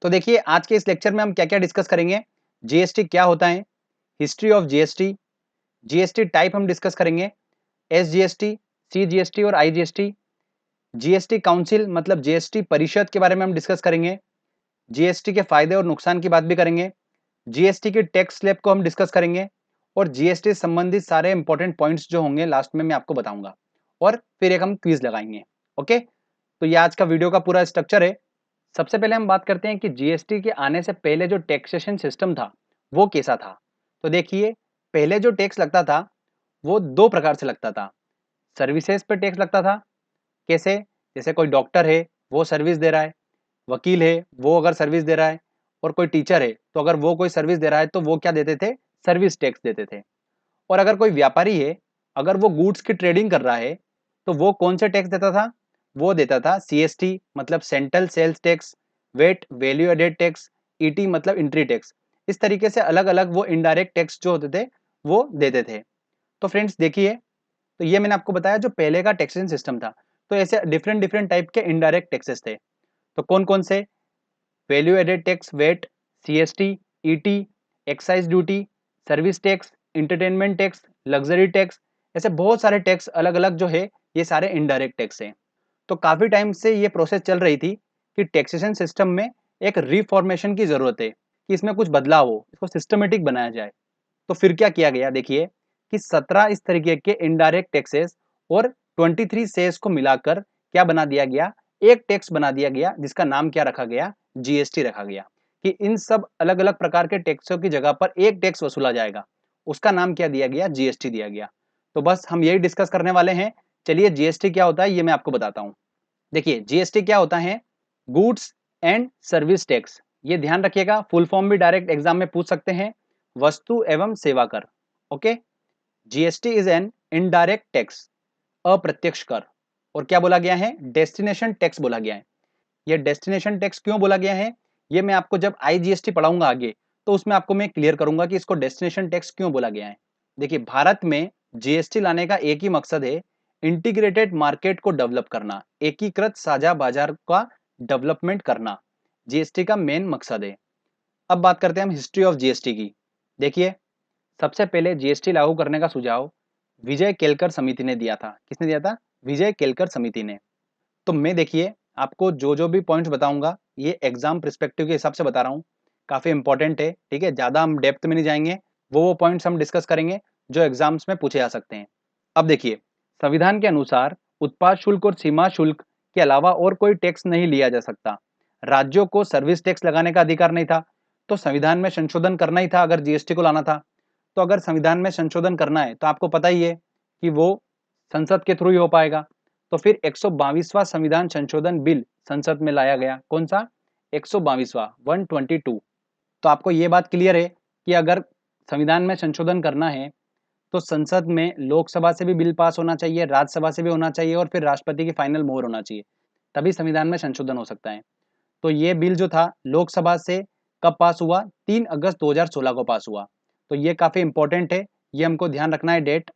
तो देखिए आज के इस लेक्चर में हम क्या क्या डिस्कस करेंगे। जीएसटी क्या होता है, history of GST, GST type हम डिस्कस करेंगे, एसजीएसटी, सीजीएसटी और आईजीएसटी, जीएसटी काउंसिल मतलब जीएसटी परिषद के बारे में हम डिस्कस करेंगे, जीएसटी के फायदे और नुकसान की बात भी करेंगे, जीएसटी की टैक्स स्लैब को हम डिस्कस करेंगे और जीएसटी से संबंधित सारे इंपॉर्टेंट पॉइंट्स जो होंगे लास्ट में मैं आपको बताऊंगा और फिर एक हम क्विज लगाएंगे। ओके, तो ये आज का वीडियो का पूरा स्ट्रक्चर है। सबसे पहले हम बात करते हैं कि जीएसटी के आने से पहले जो टैक्सेशन सिस्टम था वो कैसा था। तो देखिए पहले जो टैक्स लगता था वो दो प्रकार से लगता था। सर्विसेज पे टैक्स लगता था, कैसे, जैसे कोई डॉक्टर है वो सर्विस दे रहा है, वकील है वो अगर सर्विस दे रहा है और कोई टीचर है तो अगर वो कोई सर्विस दे रहा है तो वो क्या देते थे, सर्विस टैक्स देते थे। और अगर कोई व्यापारी है, अगर वो गुड्स की ट्रेडिंग कर रहा है तो वो कौन से टैक्स देता था, वो देता था सीएसटी मतलब central sales tax, VAT value added tax, ET मतलब इंट्री टैक्स। इस तरीके से अलग अलग वो इनडायरेक्ट टैक्स जो होते थे वो देते थे। तो फ्रेंड्स देखिए, तो ये मैंने आपको बताया जो पहले का टैक्सेशन सिस्टम था। तो ऐसे डिफरेंट डिफरेंट टाइप के इनडायरेक्ट टैक्सेस थे। तो कौन कौन से, value added tax VAT, CST, ET, excise duty, service tax, entertainment tax, luxury tax, ऐसे बहुत सारे टैक्स अलग अलग जो है ये सारे इनडायरेक्ट टैक्स हैं। तो काफी टाइम से ये प्रोसेस चल रही थी कि टैक्सेशन सिस्टम में एक रिफॉर्मेशन की जरूरत है कि इसमें कुछ बदलाव हो, इसको सिस्टमेटिक बनाया जाए। तो फिर क्या किया गया, देखिए कि 17 इस तरीके के इनडायरेक्ट टैक्सेस और 23 सेस को मिलाकर क्या बना दिया गया, एक टैक्स बना दिया गया जिसका नाम क्या रखा गया, जीएसटी रखा गया। कि इन सब अलग अलग प्रकार के टैक्सों की जगह पर एक टैक्स वसूला जाएगा, उसका नाम क्या दिया गया, जीएसटी दिया गया। तो बस हम यही डिस्कस करने वाले हैं। चलिए जीएसटी क्या होता है ये मैं आपको बताता हूँ। देखिए जीएसटी क्या होता है, गुड्स एंड सर्विस टैक्स। ये ध्यान रखिएगा, फुल फॉर्म भी डायरेक्ट एग्जाम में पूछ सकते हैं, वस्तु एवं सेवा कर। Okay, GST is an indirect tax, अप्रत्यक्ष कर। और क्या बोला गया है, डेस्टिनेशन टैक्स बोला गया है। ये डेस्टिनेशन टैक्स क्यों बोला गया है, ये मैं आपको जब आईजीएसटी पढ़ाऊंगा आगे तो उसमें आपको मैं क्लियर करूंगा कि इसको डेस्टिनेशन टैक्स क्यों बोला गया है। देखिए भारत में जीएसटी लाने का एक ही मकसद है, इंटीग्रेटेड मार्केट को डेवलप करना, एकीकृत साझा बाजार का डेवलपमेंट करना जीएसटी का मेन मकसद है। अब बात करते हैं हम हिस्ट्री ऑफ जीएसटी की। देखिए सबसे पहले जीएसटी लागू करने का सुझाव विजय केलकर समिति ने दिया था। किसने दिया था, विजय केलकर समिति ने। तो मैं देखिए आपको जो जो भी पॉइंट्स बताऊंगा ये एग्जाम पर्सपेक्टिव के हिसाब से बता रहा हूँ, काफी इंपॉर्टेंट है, ठीक है। ज्यादा हम डेप्थ में नहीं जाएंगे, वो पॉइंट्स हम डिस्कस करेंगे जो एग्जाम्स में पूछे जा सकते हैं। अब देखिए संविधान के अनुसार उत्पाद शुल्क और सीमा शुल्क के अलावा और कोई टैक्स नहीं लिया जा सकता। राज्यों को सर्विस टैक्स लगाने का अधिकार नहीं था, तो संविधान में संशोधन करना ही था अगर जीएसटी को लाना था। तो अगर संविधान में संशोधन करना है तो आपको पता ही है कि वो संसद के थ्रू ही हो पाएगा। तो फिर 122वां संविधान संशोधन बिल संसद में लाया गया। कौन सा, 122वां, 122। तो आपको ये बात क्लियर है कि अगर संविधान में संशोधन करना है तो संसद में लोकसभा से भी बिल पास होना चाहिए, राज्यसभा से भी होना चाहिए और फिर राष्ट्रपति की फाइनल मोहर होना चाहिए, तभी संविधान में संशोधन हो सकता है। तो ये बिल जो था लोकसभा से कब पास हुआ, 3 अगस्त 2016 को पास हुआ। तो ये काफी इंपॉर्टेंट है, ये हमको ध्यान रखना है डेट।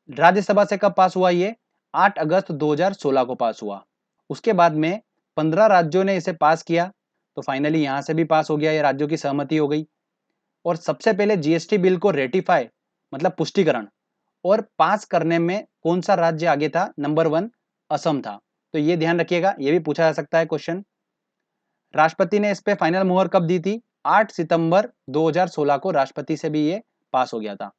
राज्यसभा से कब पास हुआ, ये 8 अगस्त 2016 को पास हुआ। उसके बाद में 15 राज्यों ने इसे पास किया, तो फाइनली यहां से भी पास हो गया, ये राज्यों की सहमति हो गई। और सबसे पहले जीएसटी बिल को रेटिफाई मतलब पुष्टिकरण और पास करने में कौन सा राज्य आगे था, नंबर 1 असम था। तो ये ध्यान रखिएगा, ये भी पूछा जा सकता है क्वेश्चन। राष्ट्रपति ने इस पे फाइनल मुहर कब दी थी, 8 सितंबर 2016 को राष्ट्रपति से भी ये पास हो गया था।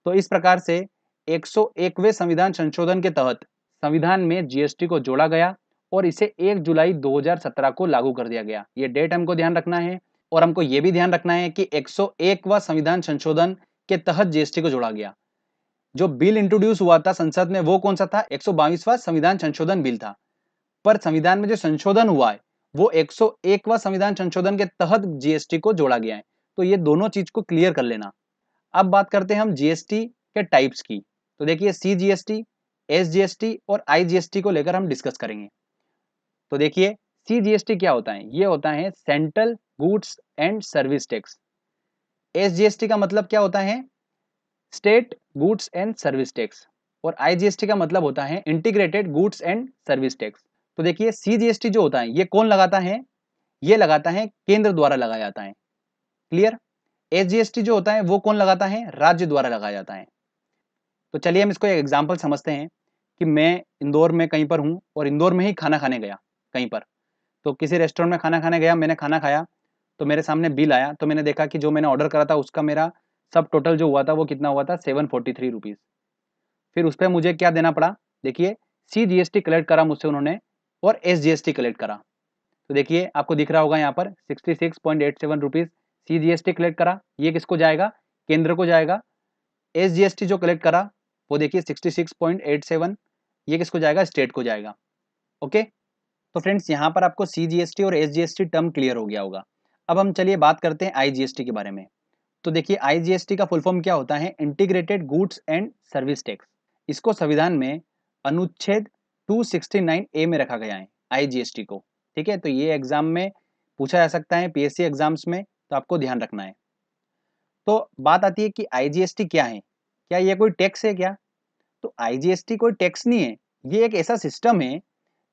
तो इस प्रकार से 101वें संविधान संशोधन के तहत संविधान में जीएसटी को जोड़ा गया और इसे 1 जुलाई 2017 को लागू कर दिया गया। ये डेट हमको ध्यान रखना है। और हमको ये भी ध्यान रखना है कि 101वां संविधान संशोधन के तहत जीएसटी को जोड़ा गया। जो बिल इंट्रोड्यूस हुआ था संसद में वो कौन सा था, 122वां संविधान संशोधन बिल था। पर संविधान में जो संशोधन हुआ है वो 101वां संविधान संशोधन के तहत जीएसटी को जोड़ा गया है। तो ये दोनों चीज को क्लियर कर लेना। अब बात करते हैं हम जीएसटी के टाइप्स की। तो देखिए सीजीएसटी, एसजीएसटी और आईजीएसटी को लेकर हम डिस्कस करेंगे। तो देखिए सीजीएसटी क्या होता है, ये होता है central goods and service tax. SGST का मतलब क्या होता है, state goods and service tax. और आईजीएसटी का मतलब होता है integrated goods and service tax. तो देखिए सीजीएसटी जो होता है ये कौन लगाता है, ये लगाता है केंद्र द्वारा लगाया जाता है। क्लियर? एसजीएसटी जो होता है वो कौन लगाता है? राज्य द्वारा लगाया जाता है। तो चलिए हम इसको एक एग्जाम्पल समझते हैं कि मैं इंदौर में कहीं पर हूँ और इंदौर में ही खाना खाने गया कहीं पर। तो किसी रेस्टोरेंट में खाना खाने गया, मैंने खाना खाया, तो मेरे सामने बिल आया, तो मैंने देखा कि जो मैंने ऑर्डर करा था उसका मेरा सब टोटल जो हुआ था वो कितना हुआ था? 743 रुपीज़। फिर उस पर मुझे क्या देना पड़ा? देखिए, CGST कलेक्ट करा मुझसे उन्होंने और SGST कलेक्ट करा। तो देखिए आपको दिख रहा होगा यहाँ पर 66.87 रुपीज़ CGST कलेक्ट करा। ये किसको जाएगा? केंद्र को जाएगा। SGST जो कलेक्ट करा वो देखिए 66.87, ये किसको जाएगा? स्टेट को जाएगा। ओके, तो फ्रेंड्स यहाँ पर आपको CGST और SGST टर्म क्लियर हो गया होगा। अब हम चलिए बात करते हैं IGST के बारे में। तो देखिए IGST का फुल फॉर्म क्या होता है? Integrated goods and service tax. इसको संविधान में अनुच्छेद 269A में रखा गया है IGST को। ठीक है, तो ये एग्जाम में पूछा जा सकता है PSC एग्जाम्स में, तो आपको ध्यान रखना है। तो बात आती है कि IGST क्या है? क्या ये कोई टैक्स है क्या? तो IGST कोई टैक्स नहीं है, ये एक ऐसा सिस्टम है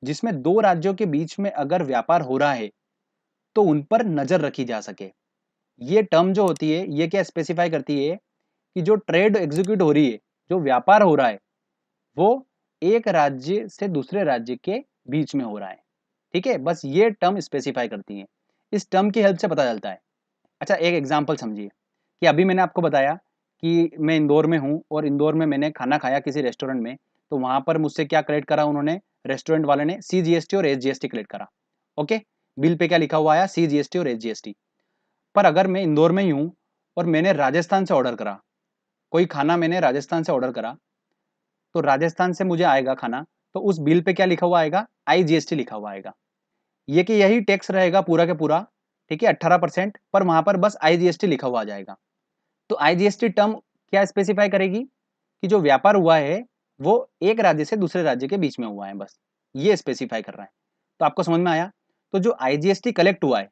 जिसमें दो राज्यों के बीच में अगर व्यापार हो रहा है तो उन पर नजर रखी जा सके। ये टर्म जो होती है ये क्या स्पेसिफाई करती है कि जो ट्रेड एग्जीक्यूट हो रही है, जो व्यापार हो रहा है, वो एक राज्य से दूसरे राज्य के बीच में हो रहा है। ठीक है, बस ये टर्म स्पेसिफाई करती है। इस टर्म की हेल्प से पता चलता है। अच्छा, एक एग्जांपल समझिए कि अभी मैंने आपको बताया कि मैं इंदौर में हूँ और इंदौर में मैंने खाना खाया किसी रेस्टोरेंट में, तो वहां पर मुझसे क्या कलेक्ट करा उन्होंने? रेस्टोरेंट वाले ने CGST और SGST कलेक्ट करा। ओके, बिल पे क्या लिखा हुआ आया? CGST और SGST। पर अगर मैं इंदौर में ही हूँ और मैंने राजस्थान से ऑर्डर करा, कोई खाना मैंने राजस्थान से ऑर्डर करा, तो राजस्थान से मुझे आएगा खाना, तो उस बिल पे क्या लिखा हुआ आएगा? IGST लिखा हुआ आएगा। ये कि यही टैक्स रहेगा पूरा के पूरा, ठीक है, 18%, पर वहां पर बस IGST लिखा हुआ आ जाएगा। तो IGST टर्म क्या स्पेसिफाई करेगी कि जो व्यापार हुआ है वो एक राज्य से दूसरे राज्य के बीच में हुआ है, बस ये स्पेसिफाई कर रहा है। तो आपको समझ में आया? तो जो IGST कलेक्ट हुआ है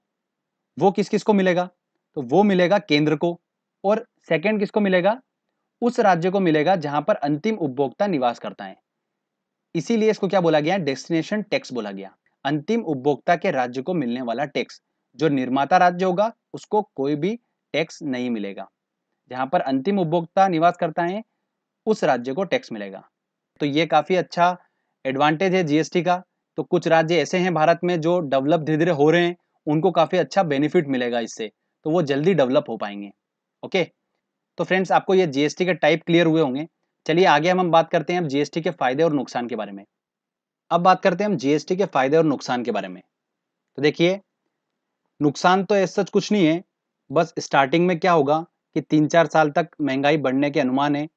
वो किस किस को मिलेगा? तो वो मिलेगा केंद्र को, और सेकंड किसको मिलेगा? उस राज्य को मिलेगा जहां पर अंतिम उपभोक्ता निवास करता है। इसीलिए इसको क्या बोला गया? डेस्टिनेशन टैक्स बोला गया। अंतिम उपभोक्ता के राज्य को मिलने वाला टैक्स। जो निर्माता राज्य होगा उसको कोई भी टैक्स नहीं मिलेगा, जहां पर अंतिम उपभोक्ता निवास करता है उस राज्य को टैक्स मिलेगा। तो ये काफी अच्छा एडवांटेज है जीएसटी का। तो कुछ राज्य ऐसे हैं भारत में जो डेवलप धीरे धीरे हो रहे हैं, उनको काफी अच्छा बेनिफिट मिलेगा इससे, तो वो जल्दी डेवलप हो पाएंगे। ओके, तो फ्रेंड्स आपको ये जीएसटी के टाइप क्लियर हुए होंगे। चलिए आगे हम बात करते हैं अब जीएसटी के फायदे और नुकसान के बारे में। अब बात करते हैं हम जीएसटी के फायदे और नुकसान के बारे में। तो देखिए, नुकसान तो ऐसा सच कुछ नहीं है, बस स्टार्टिंग में क्या होगा कि 3-4 साल तक महंगाई बढ़ने के अनुमान है।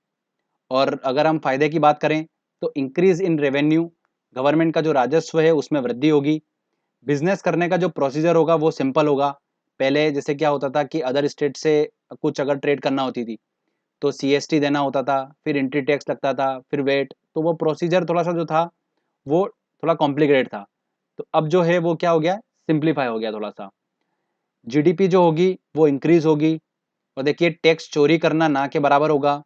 और अगर हम फायदे की बात करें तो इंक्रीज इन रेवेन्यू, गवर्नमेंट का जो राजस्व है उसमें वृद्धि होगी। बिजनेस करने का जो प्रोसीजर होगा वो सिंपल होगा। पहले जैसे क्या होता था कि अदर स्टेट से कुछ अगर ट्रेड करना होती थी तो CST देना होता था, फिर एंट्री टैक्स लगता था, फिर वेट, तो वो प्रोसीजर थोड़ा सा जो था वो थोड़ा कॉम्प्लिकेटेड था। तो अब जो है वो क्या हो गया? सिंप्लीफाई हो गया थोड़ा सा। GDP जो होगी वो इंक्रीज होगी। और देखिए, टैक्स चोरी करना ना के बराबर होगा,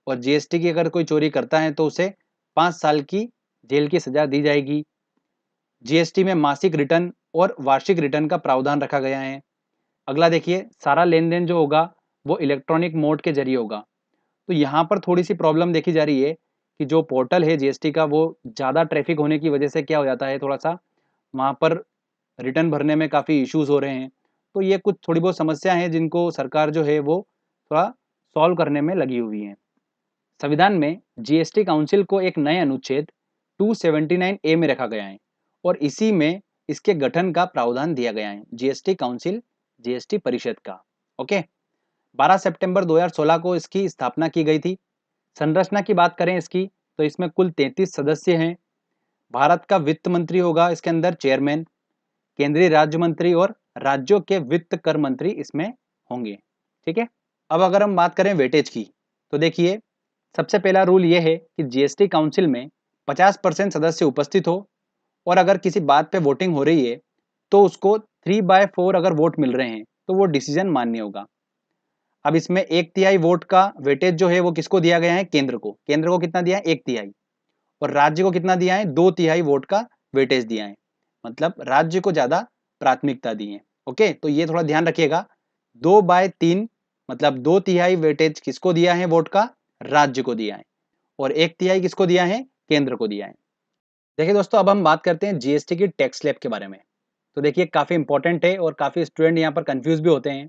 और जीएसटी की अगर कोई चोरी करता है तो उसे 5 साल की जेल की सजा दी जाएगी। जीएसटी में मासिक रिटर्न और वार्षिक रिटर्न का प्रावधान रखा गया है। अगला देखिए, सारा लेन देन जो होगा वो इलेक्ट्रॉनिक मोड के जरिए होगा। तो यहाँ पर थोड़ी सी प्रॉब्लम देखी जा रही है कि जो पोर्टल है जीएसटी का वो ज़्यादा ट्रैफिक होने की वजह से क्या हो जाता है, थोड़ा सा वहाँ पर रिटर्न भरने में काफ़ी इश्यूज हो रहे हैं। तो ये कुछ थोड़ी बहुत समस्या हैं जिनको सरकार जो है वो थोड़ा सॉल्व करने में लगी हुई है। संविधान में जीएसटी काउंसिल को एक नए अनुच्छेद 279A में रखा गया है, और इसी में इसके गठन का प्रावधान दिया गया है, जीएसटी काउंसिल, जीएसटी परिषद का। ओके, 12 सितंबर 2016 को इसकी स्थापना की गई थी। संरचना की बात करें इसकी तो इसमें कुल 33 सदस्य हैं। भारत का वित्त मंत्री होगा इसके अंदर चेयरमैन, केंद्रीय राज्य मंत्री और राज्यों के वित्त कर मंत्री इसमें होंगे। ठीक है, अब अगर हम बात करें वेटेज की तो देखिए, सबसे पहला रूल यह है कि जीएसटी काउंसिल में 50% सदस्य उपस्थित हो, और अगर किसी बात पे वोटिंग हो रही है तो उसको 3/4 अगर वोट मिल रहे हैं तो वो डिसीजन मान्य होगा। अब इसमें 1/3 वोट का वेटेज जो है वो किसको दिया गया है? केंद्र को। केंद्र को कितना दिया है? 1/3। और राज्य को कितना दिया है? 2/3 वोट का वेटेज दिया है। मतलब राज्य को ज्यादा प्राथमिकता दी है। ओके, तो ये थोड़ा ध्यान रखिएगा। 2/3 मतलब 2/3 वेटेज किसको दिया है वोट का? राज्य को दिया है। और 1/3 किसको दिया है? केंद्र को दिया है। देखिए दोस्तों, अब हम बात करते हैं जीएसटी की टैक्स स्लैब के बारे में। तो देखिए काफी इंपॉर्टेंट है और काफी स्टूडेंट यहाँ पर कंफ्यूज भी होते हैं,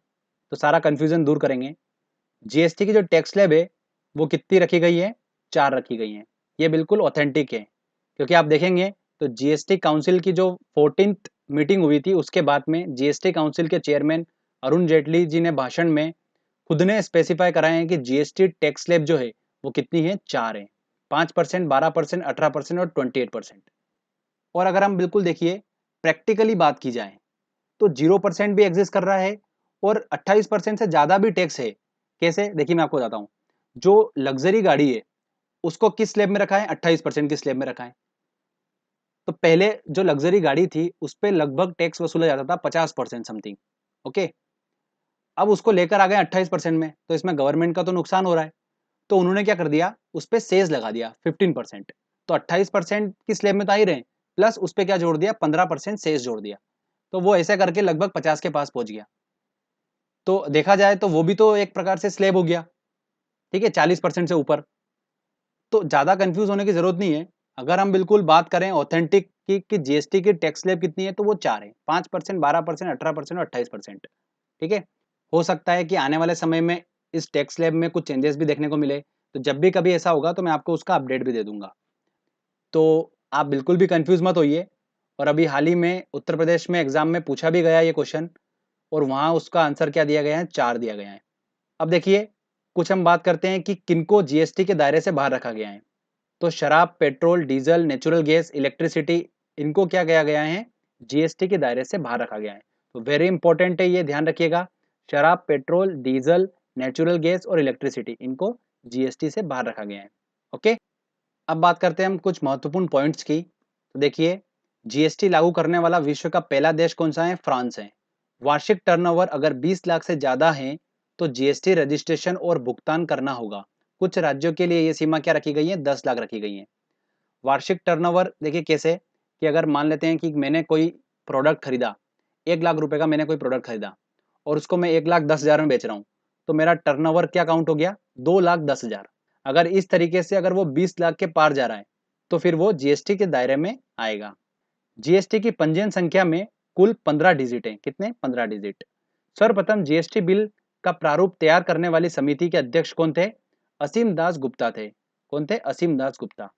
तो सारा कंफ्यूजन दूर करेंगे। जीएसटी की जो टैक्स स्लैब है वो कितनी रखी गई है? 4 रखी गई है। ये बिल्कुल ऑथेंटिक है, क्योंकि आप देखेंगे तो जीएसटी काउंसिल की जो 14th मीटिंग हुई थी उसके बाद में जीएसटी काउंसिल के चेयरमैन अरुण जेटली जी ने भाषण में खुद ने स्पेसिफाई कराए हैं कि जीएसटी टैक्स स्लैब जो है वो कितनी है? 4 है। 5%, 12%, 18% और 28%। और अगर हम बिल्कुल देखिए प्रैक्टिकली बात की जाए तो 0% भी एग्जिस्ट कर रहा है और 28% से ज्यादा भी टैक्स है। कैसे? देखिए मैं आपको बताता हूँ। जो लग्जरी गाड़ी है उसको किस स्लैब में रखा है? 28% की स्लैब में रखा है। तो पहले जो लग्जरी गाड़ी थी उस पर लगभग टैक्स वसूला जाता था 50% समथिंग। ओके, अब उसको लेकर आ गए 28% में, तो इसमें गवर्नमेंट का तो नुकसान हो रहा है। तो उन्होंने क्या कर दिया? उस पर सेज लगा दिया 15%। तो 28% की स्लैब में तो आ ही रहे, प्लस उस पर क्या जोड़ दिया? 15% सेज जोड़ दिया। तो वो ऐसे करके लगभग 50 के पास पहुंच गया। तो देखा जाए तो वो भी तो एक प्रकार से स्लैब हो गया, ठीक है, 40% से ऊपर। तो ज्यादा कंफ्यूज होने की जरूरत नहीं है। अगर हम बिल्कुल बात करें ऑथेंटिक की जीएसटी की टैक्स स्लैब कितनी है, तो वो 4 है। 5%, 12%, 18% और 28%। ठीक है, हो सकता है कि आने वाले समय में इस टैक्स स्लैब में कुछ चेंजेस भी देखने को मिले, तो जब भी कभी ऐसा होगा तो मैं आपको उसका अपडेट भी दे दूंगा। तो आप बिल्कुल भी कंफ्यूज मत होइए। और अभी हाल ही में उत्तर प्रदेश में एग्जाम में पूछा भी गया ये क्वेश्चन, और वहां उसका आंसर क्या दिया गया है? 4 दिया गया है। अब देखिए कुछ हम बात करते हैं कि किनको जीएसटी के दायरे से बाहर रखा गया है। तो शराब, petrol, diesel, natural gas, electricity, इनको क्या किया गया है? जीएसटी के दायरे से बाहर रखा गया है। तो वेरी इंपॉर्टेंट है, ये ध्यान रखिएगा। शराब, पेट्रोल, डीजल, नेचुरल गैस और इलेक्ट्रिसिटी, इनको जीएसटी से बाहर रखा गया है। ओके, अब बात करते हैं हम कुछ महत्वपूर्ण पॉइंट्स की। तो देखिए जीएसटी लागू करने वाला विश्व का पहला देश कौन सा है? फ्रांस है। वार्षिक टर्नओवर अगर 20 लाख से ज्यादा है तो जीएसटी रजिस्ट्रेशन और भुगतान करना होगा। कुछ राज्यों के लिए ये सीमा क्या रखी गई है? 10 लाख रखी गई है। वार्षिक टर्नओवर देखिए कैसे, कि अगर मान लेते हैं कि मैंने कोई प्रोडक्ट खरीदा, 1 लाख रुपए का मैंने कोई प्रोडक्ट खरीदा और उसको मैं 1,10,000 में बेच रहा हूँ, तो मेरा टर्नओवर क्या काउंट हो गया? 2,10,000। अगर इस तरीके से अगर वो 20 लाख के पार जा रहा है तो फिर वो जीएसटी के दायरे में आएगा। जीएसटी की पंजीयन संख्या में कुल 15 डिजिट है। कितने? 15 डिजिट। सर्वप्रथम जीएसटी बिल का प्रारूप तैयार करने वाली समिति के अध्यक्ष कौन थे? असीम दास गुप्ता थे। कौन थे? असीम दास गुप्ता।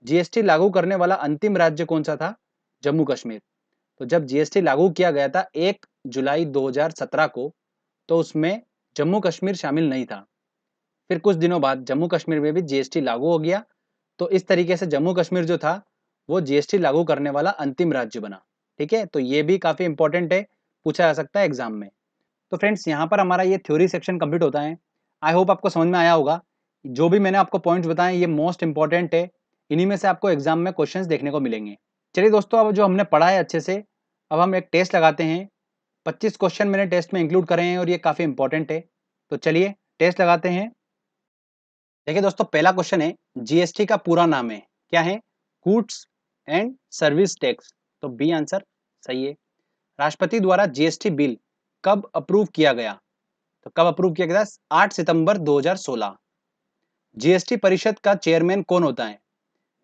जीएसटी लागू करने वाला अंतिम राज्य कौन सा था? जम्मू कश्मीर। तो जब जीएसटी लागू किया गया था 1 जुलाई 2017 को, तो उसमें जम्मू कश्मीर शामिल नहीं था। फिर कुछ दिनों बाद जम्मू कश्मीर में भी जीएसटी लागू हो गया। तो इस तरीके से जम्मू कश्मीर जो था वो जीएसटी लागू करने वाला अंतिम राज्य बना। ठीक है, तो ये भी काफी इंपॉर्टेंट है, पूछा जा सकता है एग्जाम में। तो फ्रेंड्स यहाँ पर हमारा ये थ्योरी सेक्शन कंप्लीट होता है। आई होप आपको समझ में आया होगा। जो भी मैंने आपको पॉइंट्स बताए ये मोस्ट इंपॉर्टेंट है, इन्हीं में से आपको एग्जाम में क्वेश्चंस देखने को मिलेंगे। चलिए दोस्तों, अब जो हमने पढ़ा है अच्छे से, अब हम एक टेस्ट लगाते हैं। 25 क्वेश्चन मैंने टेस्ट में इंक्लूड करे हैं और ये काफी इंपॉर्टेंट है। तो चलिए टेस्ट लगाते हैं। देखिए दोस्तों, पहला क्वेश्चन है जीएसटी का पूरा नाम है क्या है? Goods and service tax. तो बी आंसर सही है। राष्ट्रपति द्वारा जीएसटी बिल कब अप्रूव किया गया? तो कब अप्रूव किया गया? 8 सितंबर 2016। जीएसटी परिषद का चेयरमैन कौन होता है?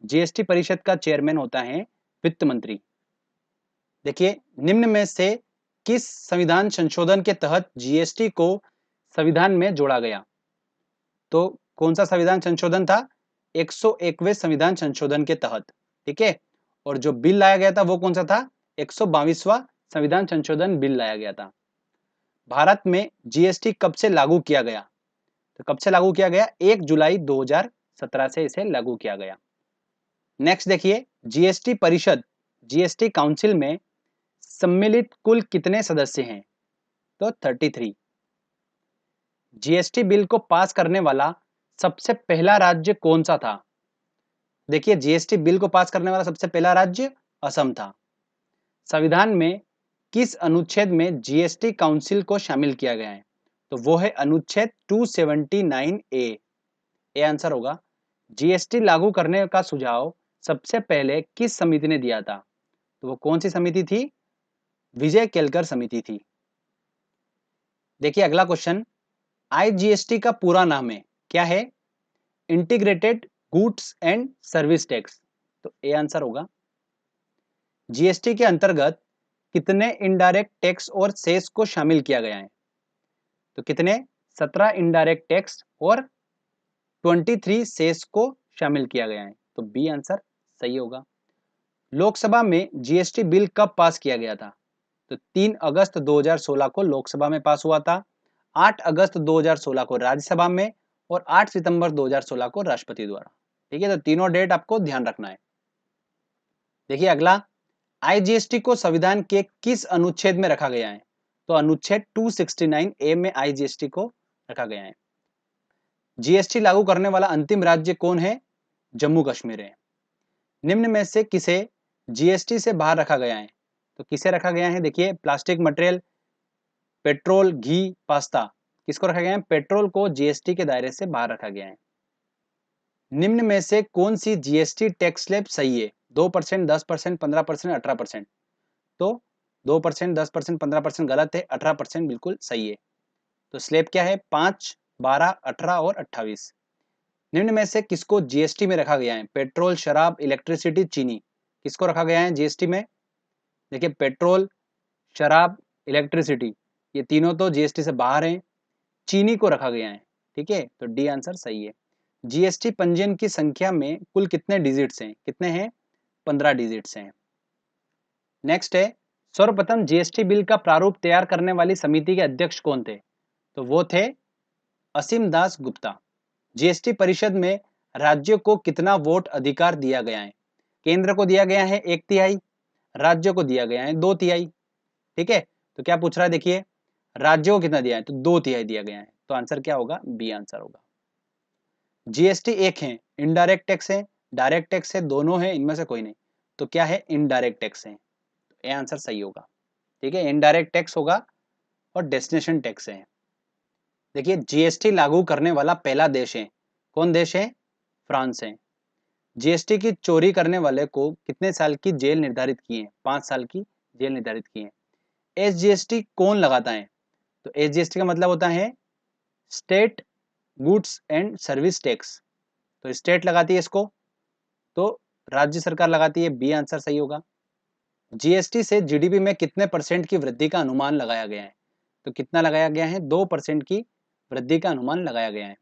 जीएसटी परिषद का चेयरमैन होता है वित्त मंत्री। देखिए निम्न में से किस संविधान संशोधन के तहत जीएसटी को संविधान में जोड़ा गया? तो कौन सा संविधान संशोधन था? 101वें संविधान संशोधन के तहत। ठीक है, और जो बिल लाया गया था वो कौन सा था? 122वां संविधान संशोधन बिल लाया गया था। भारत में जीएसटी कब से लागू किया गया? तो कब से लागू किया गया? 1 जुलाई 2017 से इसे लागू किया गया। नेक्स्ट देखिए, जीएसटी परिषद, जीएसटी काउंसिल में सम्मिलित कुल कितने सदस्य हैं? तो 33। जीएसटी बिल को पास करने वाला सबसे पहला राज्य कौन सा था? देखिए जीएसटी बिल को पास करने वाला सबसे पहला राज्य असम था। संविधान में किस अनुच्छेद में जीएसटी काउंसिल को शामिल किया गया है? तो वो है अनुच्छेद 279 ए आंसर होगा। जीएसटी लागू करने का सुझाव सबसे पहले किस समिति ने दिया था? तो वो कौन सी समिति थी? विजय केलकर समिति थी। देखिए अगला क्वेश्चन, आईजीएसटी का पूरा नाम है, क्या है? Integrated goods and service tax, तो ए आंसर होगा। जीएसटी के अंतर्गत कितने इनडायरेक्ट टैक्स और सेस को शामिल किया गया है? तो कितने? 17 इनडायरेक्ट टैक्स और 23 सेस को शामिल किया गया है, तो बी आंसर सही होगा। लोकसभा में जीएसटी बिल कब पास किया गया था? तो 3 अगस्त 2016 को लोकसभा में पास हुआ था, 8 अगस्त 2016 को राज्यसभा में और 8 सितंबर 2016 को राष्ट्रपति द्वारा। ठीक है, तो तीनों डेट आपको ध्यान रखना है। देखिए अगला, आईजीएसटी को संविधान के किस अनुच्छेद में रखा गया है? तो अनुच्छेद 269 ए में आईजीएसटी को रखा गया है। जीएसटी लागू करने वाला अंतिम राज्य कौन है? जम्मू कश्मीर है। निम्न में से किसे जीएसटी से बाहर रखा गया है? तो किसे रखा गया है? देखिए प्लास्टिक मटेरियल, पेट्रोल, घी, पास्ता, किसको रखा गया है? पेट्रोल को जीएसटी के दायरे से बाहर रखा गया है। निम्न में से कौन सी जीएसटी टैक्स स्लैब सही है? 2%, 10%, 15%, 18%। तो 2%, 10%, 15% गलत है, 18% बिल्कुल सही है। तो स्लैब क्या है? 5, 12, 18 और 28। निम्न में से किसको जीएसटी में रखा गया है? पेट्रोल, शराब, इलेक्ट्रिसिटी, चीनी, किसको रखा गया है जीएसटी में? देखिए पेट्रोल, शराब, इलेक्ट्रिसिटी, ये तीनों तो जीएसटी से बाहर हैं, चीनी को रखा गया है। ठीक है, तो डी आंसर सही है। जीएसटी पंजीयन की संख्या में कुल कितने डिजिट्स हैं? कितने हैं? 15 डिजिट्स हैं। नेक्स्ट है, सर्वप्रथम जीएसटी बिल का प्रारूप तैयार करने वाली समिति के अध्यक्ष कौन थे? तो वो थे असीम दास गुप्ता। जीएसटी परिषद में राज्यों को कितना वोट अधिकार दिया गया है? केंद्र को दिया गया है 1/3, राज्यों को दिया गया है 2/3। ठीक है, तो क्या पूछ रहा है? देखिए राज्यों को कितना दिया है? तो 2/3 दिया गया है, तो आंसर क्या होगा? बी आंसर होगा। जीएसटी एक है, इनडायरेक्ट टैक्स है, डायरेक्ट टैक्स है, दोनों है, इनमें से कोई नहीं, तो क्या है? इनडायरेक्ट टैक्स है, तो ए आंसर सही होगा। ठीक है, इनडायरेक्ट टैक्स होगा और डेस्टिनेशन टैक्स है। देखिए जीएसटी लागू करने वाला पहला देश है, कौन देश है? फ्रांस है। जीएसटी की चोरी करने वाले को कितने साल की जेल निर्धारित की है? 5 साल की जेल निर्धारित की है। एसजीएसटी कौन लगाता है? तो एसजीएसटी का मतलब होता है state goods and service tax, तो स्टेट लगाती है इसको, तो राज्य सरकार लगाती है, बी आंसर सही होगा। जीएसटी से जीडीपी में कितने परसेंट की वृद्धि का अनुमान लगाया गया है? तो कितना लगाया गया है? 2% की वृद्धि का अनुमान लगाया गया है।